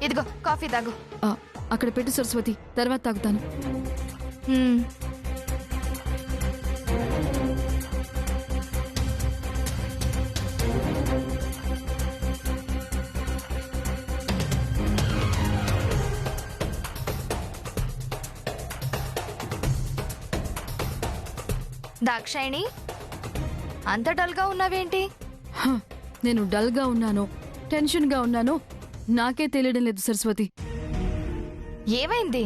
ఇదిగో కాఫీ తాగు. అక్కడ పెట్టు సరస్వతి, తర్వాత తాగుతాను. దాక్షాయిణి, అంత డల్గా ఉన్నావేంటి? నేను డల్గా ఉన్నానో టెన్షన్గా ఉన్నానో నాకే తెలియడం లేదు సరస్వతి. ఏమైంది?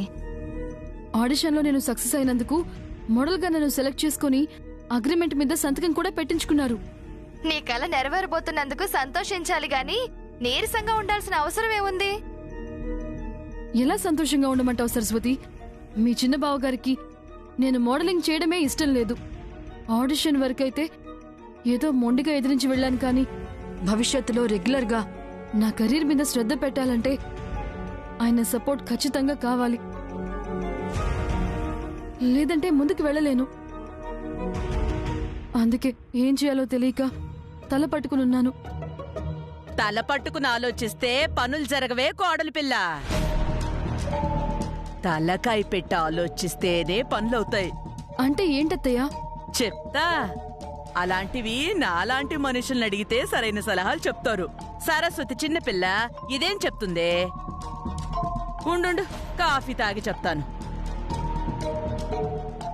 ఆడిషన్లో నేను సక్సెస్ అయినందుకు మోడల్గా నన్ను సెలెక్ట్ చేసుకుని అగ్రిమెంట్ మీద సంతకం కూడా పెట్టించుకున్నారు. నీ కల నెరవేరబోతున్నందుకు సంతోషించాలి గాని నీరసంగా ఉండాల్సిన అవసరం ఏముంది? ఎలా సంతోషంగా ఉండమంటావు సరస్వతి? మీ చిన్న బావగారికి నేను మోడలింగ్ చేయడమే ఇష్టం లేదు. ఆడిషన్ వరకైతే ఏదో మొండిగా ఎదిరించి వెళ్ళాను, కానీ భవిష్యత్తులో రెగ్యులర్గా నా కెరీర్ మీద శ్రద్ధ పెట్టాలంటే ఆయన సపోర్ట్ ఖచ్చితంగా కావాలి. లేదంటే ముందుకు వెళ్ళలేను. అందుకే ఏం చేయాలో తెలియక తల పట్టుకునున్నాను. తల పట్టుకుని ఆలోచిస్తే పనులు జరగవే కోడలి పిల్ల. తలకాయ పెట్టి ఆలోచిస్తేనే పనులవుతాయి. అంటే ఏంటత్తయ్యా? చెప్తా. అలాంటివి నాలాంటి మనుషుల్ని అడిగితే సరైన సలహాలు చెప్తారు. సరస్వతి చిన్నపిల్ల ఇదేం చెప్తుందే? ఉండు, కాఫీ తాగి చెప్తాను.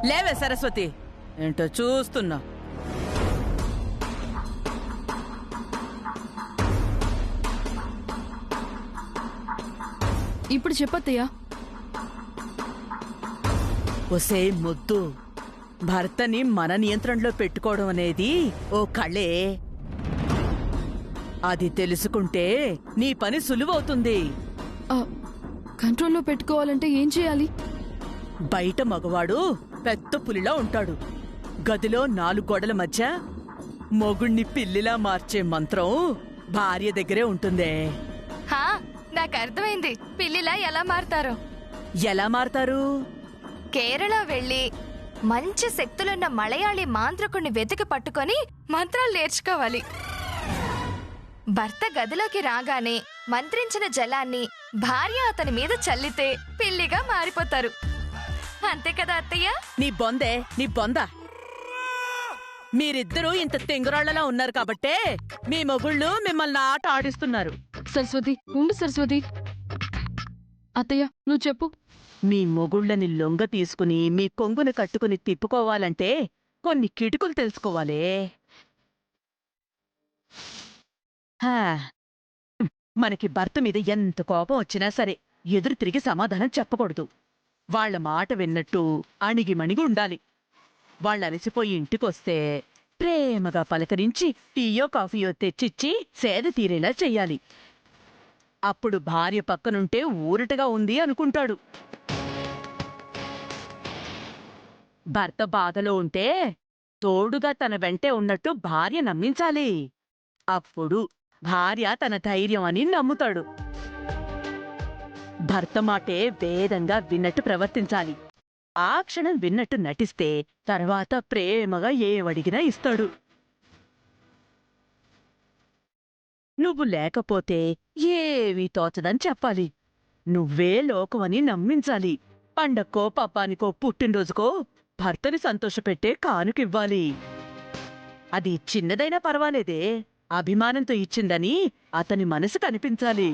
లేవే సరస్వతి, ఏంటో చూస్తున్నా. ఇప్పుడు చెప్పత్తయ్యా. ఒసే ముద్దు, భర్తని మన నియంత్రణలో పెట్టుకోవడం అనేది ఓ కళే. అది తెలుసుకుంటే నీ పని సులువవుతుంది. కంట్రోల్లో పెట్టుకోవాలంటే ఏం చేయాలి? బయట మగవాడు పెద్ద పులిలా ఉంటాడు. గదిలో 4 గోడల మధ్య మొగుణ్ణి పిల్లిలా మార్చే మంత్రం భార్య దగ్గరే ఉంటుందే. నాకు అర్థమైంది పిల్లిలా ఎలా మారతారో. ఎలా మారతారు? కేరళ వెళ్ళి మంచి శక్తులున్న మలయాళీ మాంత్రికుణ్ణి వెతికి పట్టుకొని మంత్రాలు నేర్చుకోవాలి. భర్త గదిలోకి రాగానే మంత్రించిన జలాన్ని భార్య అతని మీద చల్లితే పిల్లిగా మారిపోతారు. అంతే కదా అత్తయ్య? నీ బొందే, నీ బొంద. మీరిద్దరూ ఇంత తెంగురాళ్లలా ఉన్నారు కాబట్టే మీ మొగుళ్ళు మిమ్మల్ని ఆట ఆడిస్తున్నారు. సరస్వతి ఉండు సరస్వతి. అత్తయ్య నువ్వు చెప్పు. మీ మొగుళ్ళని లొంగ తీసుకుని మీ కొంగును కట్టుకుని తిప్పుకోవాలంటే కొన్ని కిటుకులు తెలుసుకోవాలే. మనకి భర్త మీద ఎంత కోపం వచ్చినా సరే ఎదురు తిరిగి సమాధానం చెప్పకూడదు. వాళ్ల మాట విన్నట్టు అణిగిమణిగి ఉండాలి. వాళ్ళు అలసిపోయి ఇంటికొస్తే ప్రేమగా పలకరించి టీయో కాఫీయో తెచ్చిచ్చి సేద తీరేలా చెయ్యాలి. అప్పుడు భార్య పక్కనుంటే ఊరటగా ఉంది అనుకుంటాడు. భర్త బాధలో ఉంటే తోడుగా తన వెంటే ఉన్నట్టు భార్య నమ్మించాలి. అప్పుడు భార్య తన ధైర్యం అని నమ్ముతాడు. భర్త మాటే వేదంగా విన్నట్టు ప్రవర్తించాలి. ఆ క్షణం విన్నట్టు నటిస్తే తర్వాత ప్రేమగా ఏవడిగినా ఇస్తాడు. నువ్వు లేకపోతే ఏవీ తోచదని చెప్పాలి. నువ్వే లోకమని నమ్మించాలి. పండక్కో పప్పానికో పుట్టినరోజుకో భర్తని సంతోషపెట్టే కానుకివ్వాలి. అది చిన్నదైనా పర్వాలేదే, అభిమానంతో ఇచ్చిందని అతని మనసు కనిపించాలి.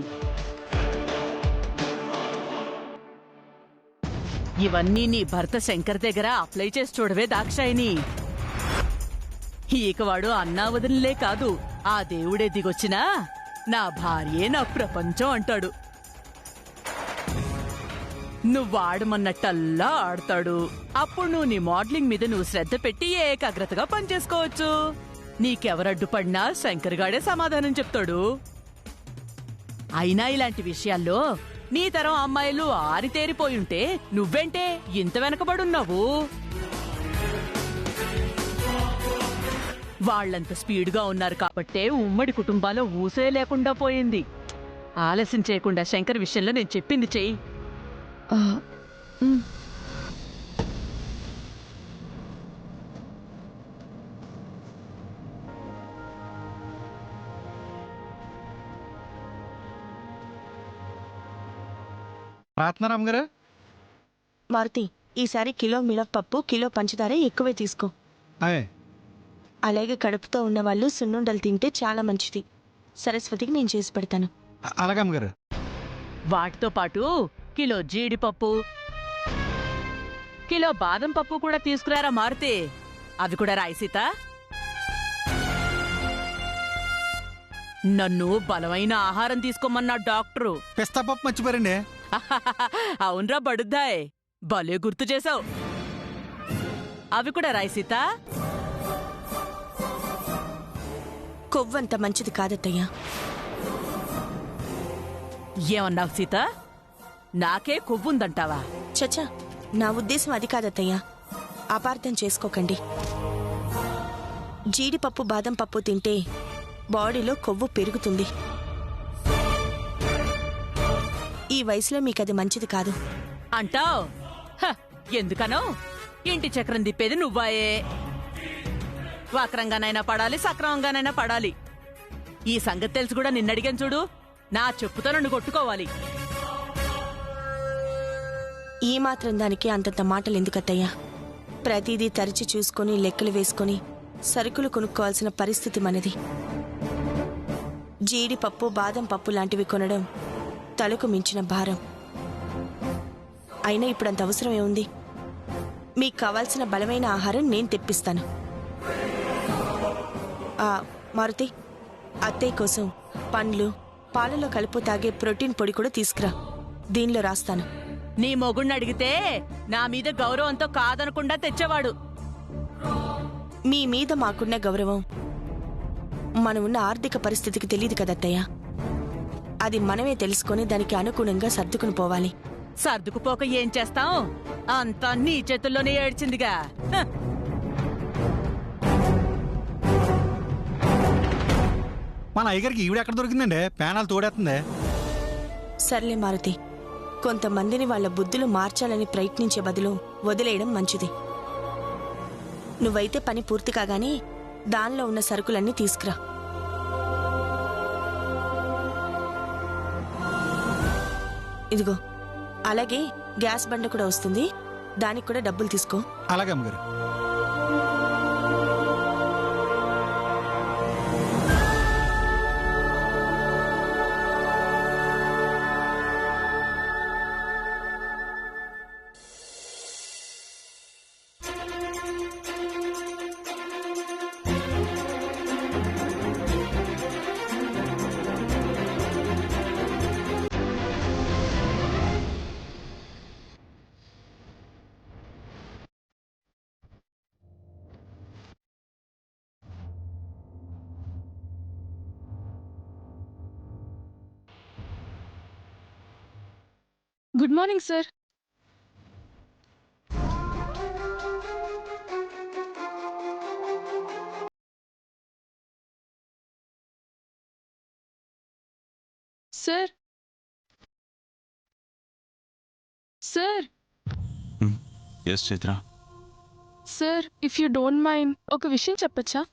ఇవన్నీ నీ భర్త శంకర్ దగ్గర అప్లై చేసి చూడవే దాక్షాయిని. ఈకవాడు అన్నా వదినలే కాదు, ఆ దేవుడే దిగొచ్చినా నా భార్యే నా ప్రపంచం అంటాడు. నువ్వాడమన్నట్టల్లా ఆడతాడు. అప్పుడు నువ్వు నీ మోడలింగ్ మీద నువ్వు శ్రద్ధ పెట్టి ఏకాగ్రతగా పనిచేసుకోవచ్చు. నీకెవరడ్డుపడినా శంకర్గాడే సమాధానం చెప్తాడు. అయినా ఇలాంటి విషయాల్లో నీ తరం అమ్మాయిలు ఆరితేరిపోయుంటే నువ్వేంటే ఇంత వెనకబడున్నావు? వాళ్లంత స్పీడ్గా ఉన్నారు కాబట్టే ఉమ్మడి కుటుంబాల్లో ఊసే లేకుండా పోయింది. ఆలస్యం చేయకుండా శంకర్ విషయంలో నేను చెప్పింది చెయ్యి. రాత్నారాం గారు. మారుతి, ఈసారి కిలో మినప్పప్పు, కిలో పంచదార ఎక్కువే తీసుకో. అయ్ అలాగే కడుపుతో ఉన్నవాళ్ళు సున్నుండలు తింటే చాలా మంచిది. సరస్వతికి నేను చేసి పెడతాను. అలాగే అమ్మగారు. వాటితో పాటు కిలో జీడిపప్పు, కిలో బాదం పప్పు కూడా తీసుకురారా మారుతి. అవి కూడా రాయి సీత. నన్ను బలమైన ఆహారం తీసుకోమన్నా డాక్టరు. పిస్తా పప్పు మర్చిపోయారండి. అవునరా బడుద్దాయ్, భలే గుర్తు చేసావు. అవి కూడా రాయి సీత. కొవ్వంత మంచిది కాదత్తయ్యా. ఏమన్నావు సీత? నాకే కొవ్వుందంటావా? చచ్చా, నా ఉద్దేశం అది కాదత్తయ్యా. అపార్థం చేసుకోకండి. జీడిపప్పు, బాదం పప్పు తింటే బాడీలో కొవ్వు పెరుగుతుంది. ఈ వయసులో మీకది మంచిది కాదు. అంటావ్? ఎందుకనో? ఇంటి చక్రం తిప్పేది నువ్వాయే. వక్రంగానైనా పడాలి, సక్రమంగానైనా పడాలి. ఈ సంగతి తెలిసి కూడా నిన్నడిగాను చూడు. నా చెప్పుతో నన్ను కొట్టుకోవాలి. ఈ మాత్రం దానికి అంతంత మాటలు ఎందుకత్తయ్యా? ప్రతిదీ తరిచి చూసుకొని లెక్కలు వేసుకొని సరుకులు కొనుక్కోవాల్సిన పరిస్థితి మనది. జీడిపప్పు, బాదం పప్పు లాంటివి కొనడం తలకు మించిన భారం. అయినా ఇప్పుడంత అవసరం ఏముంది? మీకు కావాల్సిన బలమైన ఆహారం నేను తెప్పిస్తాను. మారుతి, అత్తయ్య కోసం పండ్లు, పాలలో కలుపు తాగే ప్రోటీన్ పొడి కూడా తీసుకురా. దీనిలో రాస్తాను. నీ మొగుణ్ణి అడిగితే నా మీద గౌరవంతో కాదనకుండా తెచ్చేవాడు. మీ మీద మాకున్న గౌరవం మనమున్న ఆర్థిక పరిస్థితికి తెలియదు కదత్తయ్య. అది మనమే తెలుసుకొని దానికి అనుగుణంగా సర్దుకుని పోవాలి. సర్దుకుపోక ఏం చేస్తాం? అంతా నీ చేతుల్లోనే ఏడ్చిందిగా. మన అయ్యగారికి ఈవిడ ఎక్కడ దొరికిందండి? ప్యానాలు తోడేస్తుంది. సర్లే మారుతి, కొంతమందిని వాళ్ళ బుద్ధులు మార్చాలని ప్రయత్నించే బదులు వదిలేయడం మంచిది. నువ్వైతే పని పూర్తి కాగానే దానిలో ఉన్న సరుకులన్నీ తీసుకురా. ఇదిగో, అలాగే గ్యాస్ బండ కూడా వస్తుంది. దానికి కూడా డబ్బులు తీసుకో. అలాగే అమ్మగారు. Good morning sir. Sir sir yes Chaitra. Sir, if you don't mind ఒక విషయం చెప్పచ్చా?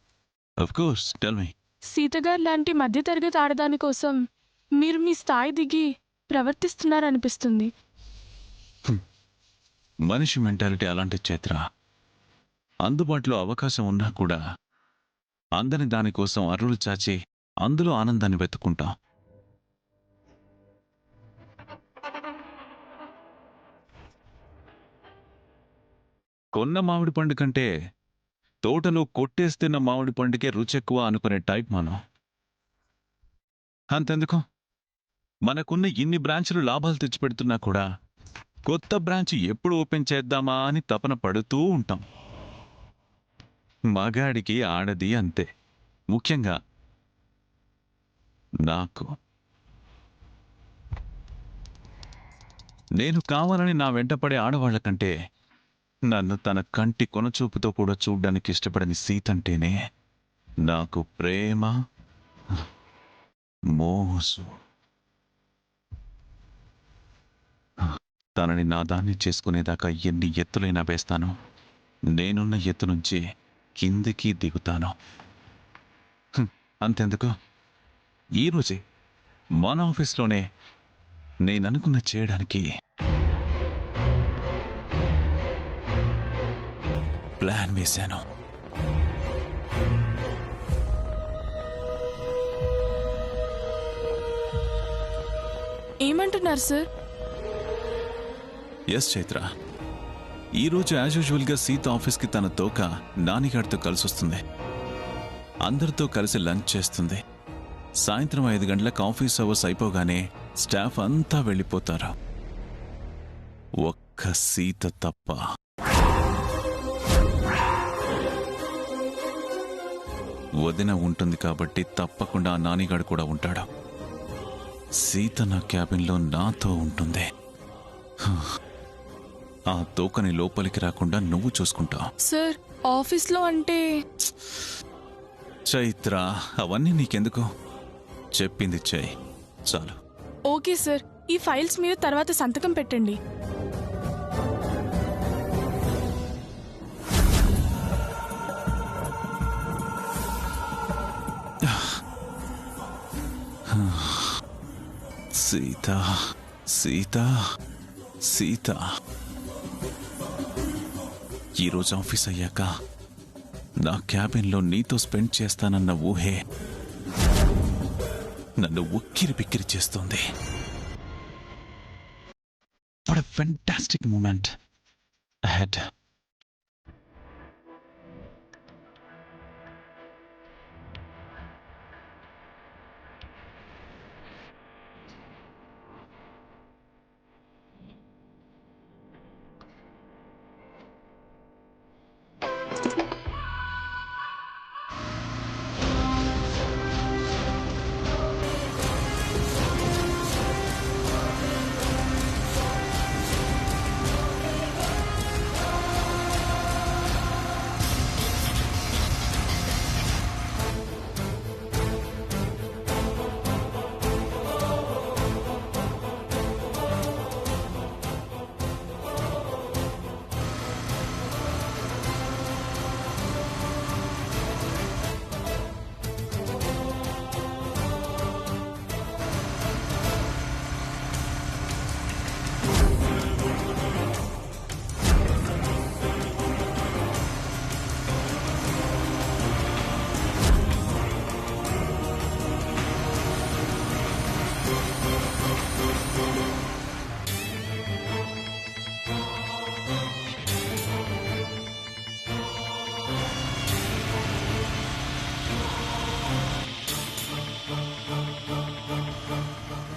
Of course, tell me. సీతగారు లాంటి మధ్యతరగతి ఆడదాని కోసం మీరు మీ స్థాయి దిగి ప్రవర్తిస్తున్నారనిపిస్తుంది. మనిషి మెంటాలిటీ అలాంటి చైత్ర. అందుబాటులో అవకాశం ఉన్నా కూడా అందని దానికోసం అరువులు చాచి అందులో ఆనందాన్ని వెతుక్కుంటాం. కొన్న మామిడి పండు కంటే తోటలో కొట్టేస్తున్న మామిడి పండుకే రుచెక్కువ అనుకునే టైప్ మనం. అంతెందుకు, మనకున్న ఇన్ని బ్రాంచ్లు లాభాలు తెచ్చిపెడుతున్నా కూడా కొత్త బ్రాంచ్ ఎప్పుడు ఓపెన్ చేద్దామా అని తపన పడుతూ ఉంటాం. మగాడికి ఆడది అంతే. ముఖ్యంగా నాకు. నేను కావాలని నా వెంటపడే ఆడవాళ్ల కంటే నన్ను తన కంటి కొనచూపుతో కూడా చూడ్డానికి ఇష్టపడని సీతంటేనే నాకు ప్రేమ, మోసు. తనని నా దాన్ని చేసుకునేదాకా ఎన్ని ఎత్తులైనా వేస్తాను. నేనున్న ఎత్తు నుంచి కిందికి దిగుతాను. అంతెందుకు, ఈరోజే మన ఆఫీస్లోనే నేననుకున్న చేయడానికి ప్లాన్ వేశాను. ఏమంటున్నారు సార్? ఎస్ చైత్ర, ఈరోజు యాజ్ యూజువల్గా సీత ఆఫీస్కి తన తోక నానిగాడితో కలిసి వస్తుంది. అందరితో కలిసి లంచ్ చేస్తుంది. సాయంత్రం 5 గంటలకు ఆఫీస్ అవర్స్ అయిపోగానే స్టాఫ్ అంతా వెళ్ళిపోతారు, ఒక్క సీత తప్ప. వదిన ఉంటుంది కాబట్టి తప్పకుండా ఆ నానిగాడు కూడా ఉంటాడు. సీత నా క్యాబిన్లో నాతో ఉంటుంది. ఆ తోకని లోపలికి రాకుండా నువ్వు చూసుకుంటావు. సార్ ఆఫీస్లో అంటే చైత్ర, అవన్నీ నీకెందుకు? చెప్పింది చెయ్యి చాలు. ఓకే సార్, ఈ ఫైల్స్ మీద తర్వాత సంతకం పెట్టండి. సీత సీత సీత, ఈరోజు ఆఫీస్ అయ్యాక నా క్యాబిన్లో నీతో స్పెండ్ చేస్తానన్న ఊహే నన్ను ఉక్కిరి బిక్కిరి చేస్తోంది. What a fantastic moment ahead.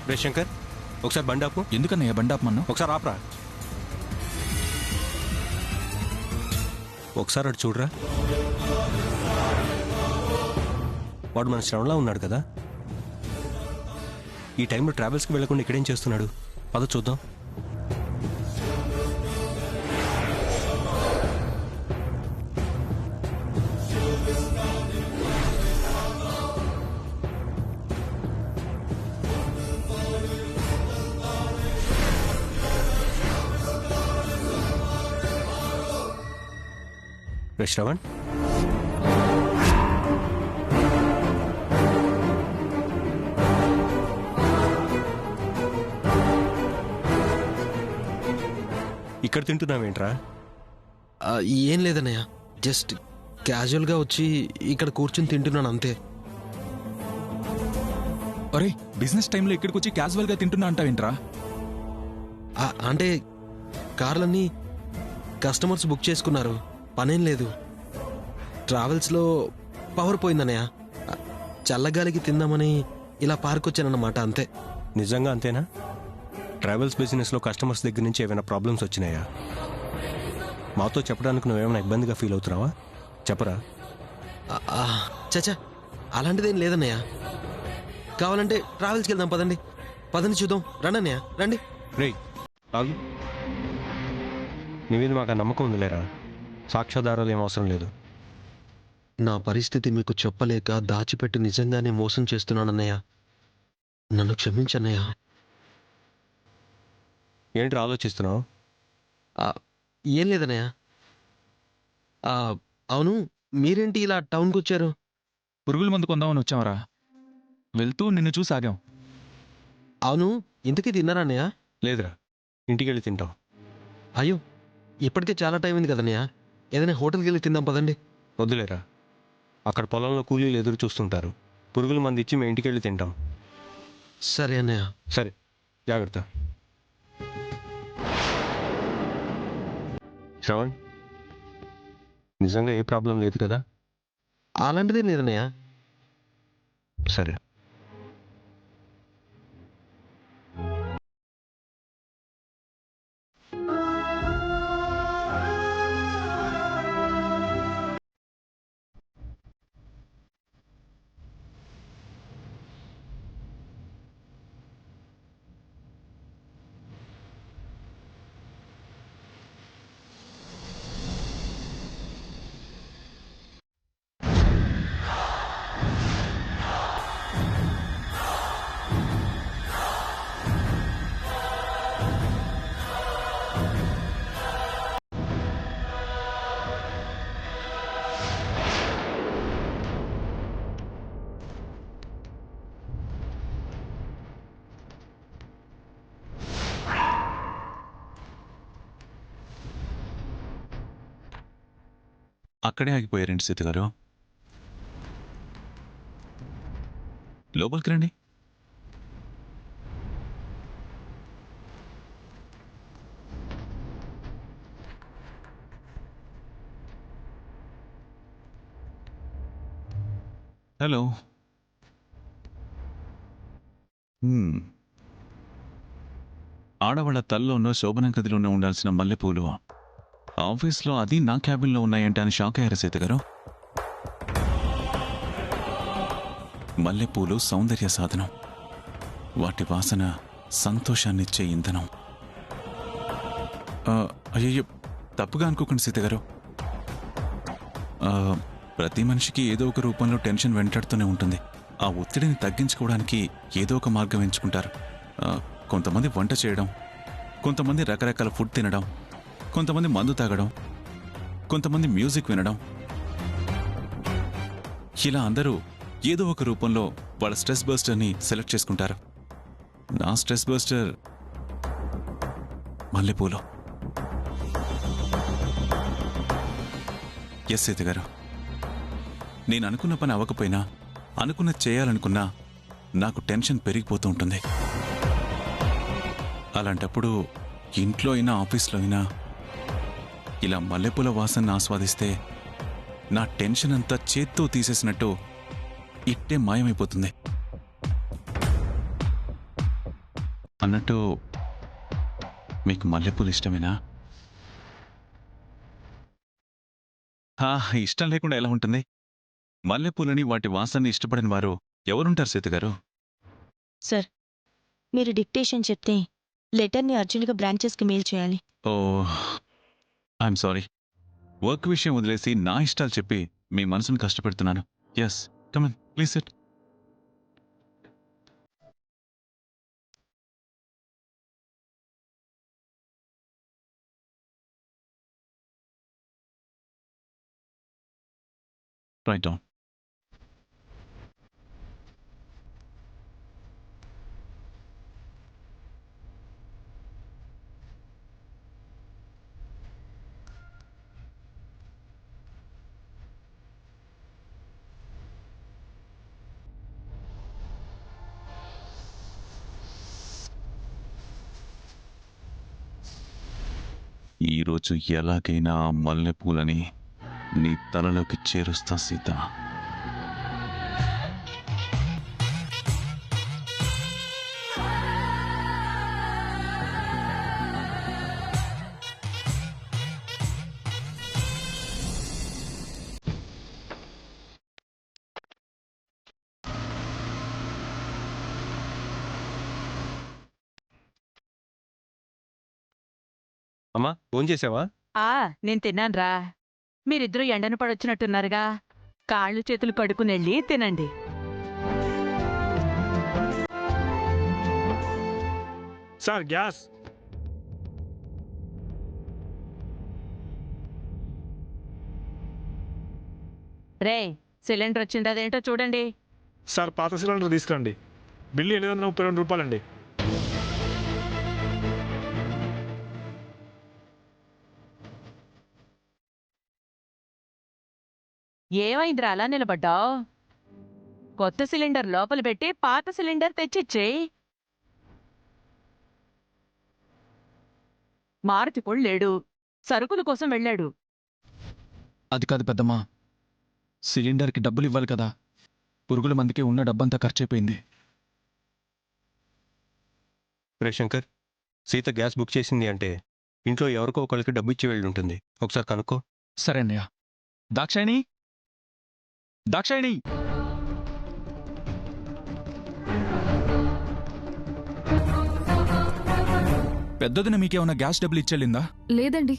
రే శంకర్, ఒకసారి బండి ఆపు. ఎందుకన్నయ్య బండి ఆపమన్నా? ఒకసారి ఆపరా. ఒకసారి అటు చూడరా. వాడు మన శ్రవణలా ఉన్నాడు కదా. ఈ టైంలో ట్రావెల్స్కి వెళ్లకుండా ఇక్కడేం చేస్తున్నాడు? పద చూద్దాం. రే శ్రవణ్, ఇక్కడ తింటున్నావేంట్రా? ఏం లేదన్నయ్య, జస్ట్ క్యాజువల్గా వచ్చి ఇక్కడ కూర్చుని తింటున్నాను అంతే. అరే, బిజినెస్ టైంలో ఇక్కడికి వచ్చి క్యాజువల్గా తింటున్నా అంటావేంట్రా? అంటే కార్లన్నీ కస్టమర్స్ బుక్ చేసుకున్నారు, పనేం లేదు. ట్రావెల్స్లో పవర్ పోయిందన్నయ్య, చల్లగాలికి తిందామని ఇలా పార్క్ వచ్చానన్నమాట అంతే. నిజంగా అంతేనా? ట్రావెల్స్ బిజినెస్లో కస్టమర్స్ దగ్గర నుంచి ఏమైనా ప్రాబ్లమ్స్ వచ్చినాయా? మాతో చెప్పడానికి నువ్వేమైనా ఇబ్బందిగా ఫీల్ అవుతున్నావా? చెప్పరా. చచ్చా, అలాంటిదేం లేదన్నయ్య. కావాలంటే ట్రావెల్స్కి వెళ్దాం, పదండి పదండి చూద్దాం. రండి అన్నయ్య, రండి. రేయ్ ఆగు. నీ మీద మాకు ఆ నమ్మకం ఉందిలేరా. సాక్ష్యాధారాలు ఏం అవసరం లేదు. నా పరిస్థితి మీకు చెప్పలేక దాచిపెట్టి నిజంగానే మోసం చేస్తున్నానన్నయ్య, నన్ను క్షమించన్నయ్య. ఏంటి ఆలోచిస్తున్నావు? ఏం లేదన్నయ్య. అవును, మీరేంటి ఇలా టౌన్కి వచ్చారు? పురుగుల మందు కొందామని వచ్చామరా, వెళ్తూ నిన్ను చూసి ఆగాం. అవును, ఇంతకీ తిన్నారా అన్నయ్య? లేదురా, ఇంటికి వెళ్ళి తింటాం. అయ్యో, ఇప్పటికే చాలా టైం అయింది కదన్నయ్య. ఏదైనా హోటల్కి వెళ్ళి తిందాం పదండి. వద్దులేరా, అక్కడ పొలంలో కూలీలు ఎదురు చూస్తుంటారు. పురుగుల మంది ఇచ్చి మేము ఇంటికి వెళ్ళి తింటాం. సరే అన్నయ్య. సరే, జాగ్రత్త. శ్రవణ్, నిజంగా ఏ ప్రాబ్లం లేదు కదా? అలాంటిదే లేదన్నయ్య. సరే. అక్కడే ఆగిపోయారండి సీత గారు. లోపలికి రండి. హలో. ఆడవాళ్ళ తల్లోనో శోభనం గదిలోనో ఉండాల్సిన మల్లెపూలు ఆఫీస్లో, అది నా క్యాబిన్లో ఉన్నాయంటే అని షాక్ అయ్యారు సీత గారు. మల్లెపూలు సౌందర్య సాధనం, వాటి వాసన సంతోషాన్నిచ్చే ఇంధనం. అయ్యో, తప్పుగా అనుకోకండి సీత గారు. ప్రతి మనిషికి ఏదో ఒక రూపంలో టెన్షన్ వెంటాడుతూనే ఉంటుంది. ఆ ఒత్తిడిని తగ్గించుకోవడానికి ఏదో ఒక మార్గం ఎంచుకుంటారు. కొంతమంది వంట చేయడం, కొంతమంది రకరకాల ఫుడ్ తినడం, కొంతమంది మందు తాగడం, కొంతమంది మ్యూజిక్ వినడం. ఇలా అందరూ ఏదో ఒక రూపంలో వాళ్ళ స్ట్రెస్ బస్టర్ని సెలెక్ట్ చేసుకుంటారు. నా స్ట్రెస్ బస్టర్ మల్లెపూలు. ఎస్ సీత గారు, నేను అనుకున్న పని అవ్వకపోయినా, అనుకున్నది చేయాలనుకున్నా నాకు టెన్షన్ పెరిగిపోతూ ఉంటుంది. అలాంటప్పుడు ఇంట్లో అయినా ఆఫీస్లో అయినా ఇలా మల్లెపూల వాసనను ఆస్వాదిస్తే నా టెన్షన్ అంతా చేత్తో తీసేసినట్టు ఇట్టే మాయమైపోతుంది. అన్నట్టు మీకు మల్లెపూలు ఇష్టమేనా? ఇష్టం లేకుండా ఎలా ఉంటుంది? మల్లెపూలని, వాటి వాసనని ఇష్టపడిన వారు ఎవరుంటారు సీత గారు? సార్, మీరు డిక్టేషన్ చెప్తే లెటర్ని అర్జెంట్గా బ్రాంచెస్కి మెయిల్ చేయాలి. ఓ, ఐఎమ్ సారీ. వర్క్ విషయం వదిలేసి నా ఇష్టాలు చెప్పి మీ మనసును కష్టపెడుతున్నాను. Yes, come on, please sit. Write down. ఈరోజు ఎలాగైనా ఆ మల్లెపూలని నీ తలలోకి చేరుస్తా సీత. అమ్మా, ఫోన్ చేసావా? నేను తిన్నాన్రా. మీరిద్దరూ ఎండను పడొచ్చినట్టున్నారుగా, కాళ్ళు చేతులు కడుక్కునెళ్ళి తినండి. Sir, gas. రే, సిలిండర్ వచ్చింది, అదేంటో చూడండి. సార్, పాత సిలిండర్ తీసుకురండి. బిల్లు 832 రూపాయలండి. ఏమైందిరా అలా నిలబడ్డావు? కొత్త సిలిండర్ లోపల పెట్టి పాత సిలిండర్ తెచ్చిచ్చేయి. మారుతి కూడా లేడు, సరుకుల కోసం వెళ్ళాడు. అది కాదు పెద్దమ్మా, సిలిండర్కి డబ్బులు ఇవ్వాలి కదా. పురుగుల మందికి ఉన్న డబ్బంతా ఖర్చయిపోయింది. రే శంకర్, సీత గ్యాస్ బుక్ చేసింది అంటే ఇంట్లో ఎవరికో ఒకరికి డబ్బు ఇచ్చి వెళ్ళి ఉంటుంది. ఒకసారి కనుక్కో. సరే అన్నయ్య. దాక్షాయిని, దాక్షాయిని! పెద్దదిన మీకేమన్నా గ్యాస్ డబ్బులు ఇచ్చేళ్ళిందా? లేదండి.